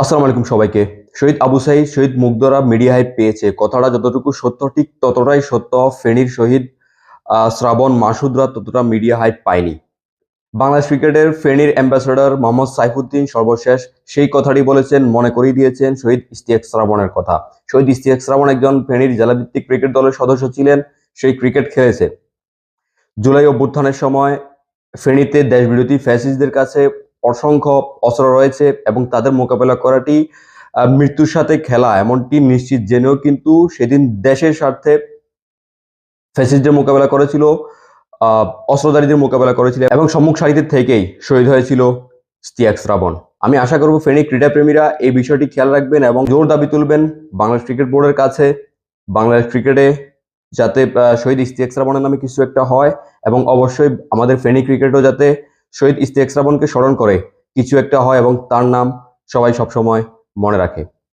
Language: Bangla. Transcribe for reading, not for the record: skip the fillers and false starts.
আসসালামু আলাইকুম সবাইকে। শহীদ আবু সাঈদ শহীদ মুগ্ধরা মিডিয়া হাইপ পেয়েছে, কথাটা যতটুকু সত্য ঠিক ততটাই সত্য। ফেনীর শহীদ শ্রাবণ মাসুদরা ততটা মিডিয়া হাইপ পায়নি। বাংলাদেশ ক্রিকেটের ফেনীর অ্যাম্বাসেডর মোহাম্মদ সাইফুদ্দিন সর্বশেষ সেই কথাটি বলেছেন, মনে করিয়ে দিয়েছেন শহীদ ইশতিয়াক শ্রাবণের কথা। শহীদ ইশতিয়াক শ্রাবণ একজন ফেনীর জেলাভিত্তিক ক্রিকেট দলের সদস্য ছিলেন, সেই ক্রিকেট খেলেছে। জুলাই অভ্যুত্থানের সময় ফেনীতে দেশবিরোধী ফ্যাসিস্টদের কাছে অসংখ্য অস্ত্র রয়েছে এবং তাদের মোকাবেলা করাটি মৃত্যুর সাথে খেলা এমনটি নিশ্চিত জেনেও কিন্তু সেদিন দেশের স্বার্থে ফ্যাসিস্টদের মোকাবেলা করেছিল, অস্ত্রধারীদের মোকাবেলা করেছিল এবং সম্মুখ সারিতে থেকেই শহীদ হয়েছিল ইশতিয়াক শ্রাবণ। আমি আশা করব ফেনী ক্রীড়াপ্রেমীরা এই বিষয়টি খেয়াল রাখবেন এবং জোর দাবি তুলবেন বাংলাদেশ ক্রিকেট বোর্ডের কাছে, বাংলাদেশ ক্রিকেটে যাতে শহীদ ইশতিয়াক শ্রাবণের নামে কিছু একটা হয় এবং অবশ্যই আমাদের ফেনী ক্রিকেটও যাতে শহীদ ইশতিয়াক শ্রাবণকে স্মরণ করে কিছু একটা হয় এবং তার নাম সবাই সবসময় মনে রাখে।